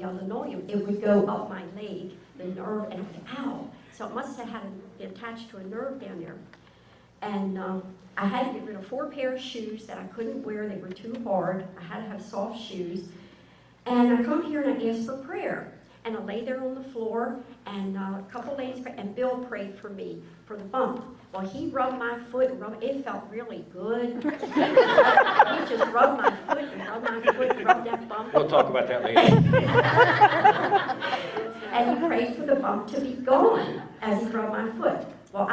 the linoleum, it would go up my leg, the nerve, and I thought, ow. So it must have had to be attached to a nerve down there. And I had to get rid of 4 pairs of shoes that I couldn't wear. They were too hard. I had to have soft shoes. And I come here and I asked for prayer. And I lay there on the floor, and a couple ladies prayed, and Bill prayed for me for the bump. Well, he rubbed my foot, and it felt really good. He just rubbed my foot and rubbed my foot and rubbed that bump. We'll talk about that later. And he prayed for the bump to be gone as he rubbed my foot. Well,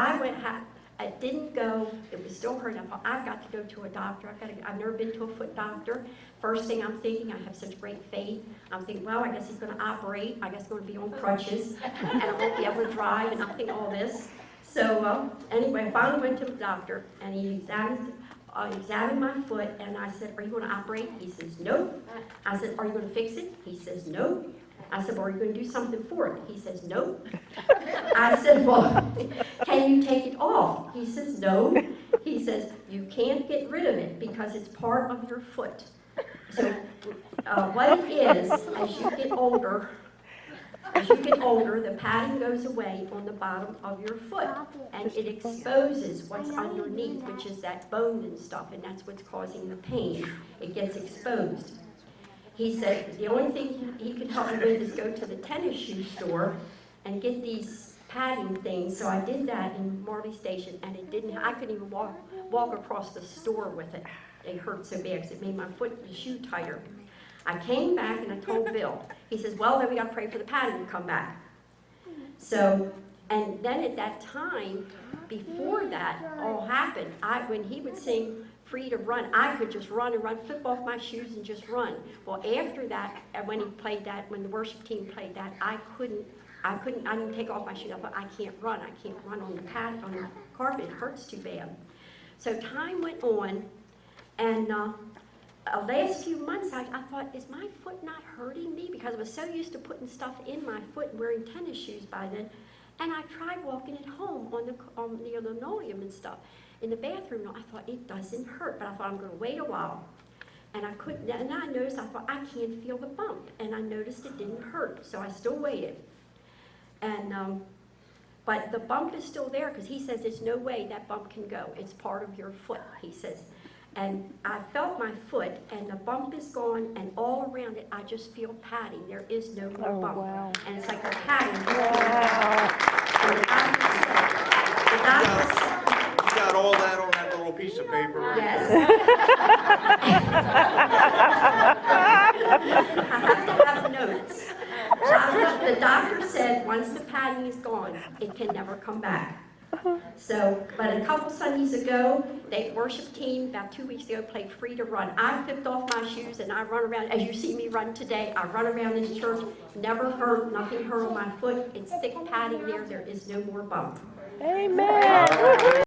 it didn't go, it was still hurting. I thought, I've got to go to a doctor. I've never been to a foot doctor. First thing I'm thinking, I have such great faith. I'm thinking, well, I guess he's going to operate. I guess I'm going to be on crutches, and I won't be able to drive, and I'm thinking all this. So anyway, I finally went to the doctor, and he examined my foot, and I said, are you going to operate? He says, nope. I said, are you going to fix it? He says, nope. I said, well, are you going to do something for it? He says, nope. I said, well, can you take it off? He says, no. He says, you can't get rid of it because it's part of your foot. So what it is, as you get older, the padding goes away on the bottom of your foot, and it exposes what's underneath, which is that bone and stuff, and that's what's causing the pain. It gets exposed. He said the only thing he could help me with is go to the tennis shoe store and get these padding things. So I did that in Marley Station, and it didn't. I couldn't even walk across the store with it. It hurt so bad because it made my shoe tighter. I came back and I told Bill. He says, well, then we got to pray for the padding to come back. So, and then at that time, before that all happened, when he would sing Free to Run, I could just run and run, flip off my shoes and just run. Well, after that, when he played that, when the worship team played that, I didn't take off my shoes. I thought, I can't run on the carpet, it hurts too bad. So time went on, and last few months, I thought, is my foot not hurting me? Because I was so used to putting stuff in my foot and wearing tennis shoes by then. And I tried walking at home on the linoleum and stuff. In the bathroom, I thought, it doesn't hurt. But I thought, I'm going to wait a while. And I couldn't, and I noticed, I thought, I can't feel the bump. And I noticed it didn't hurt. So I still waited. And, but the bump is still there because he says there's no way that bump can go. It's part of your foot, he says. And I felt my foot, and the bump is gone, and all around it, I just feel padding. There is no more bump. Wow. And it's like a padding. Wow. And the doctor said, You got all that on that little piece of paper? yes. I have to have notes. The doctor said once the padding is gone, it can never come back. So, but a couple Sundays ago, the worship team, about 2 weeks ago, played Free to Run. I flipped off my shoes and I run around, as you see me run today, I run around in the church, never hurt, nothing hurt on my foot. It's thick padding there is no more bump. Amen.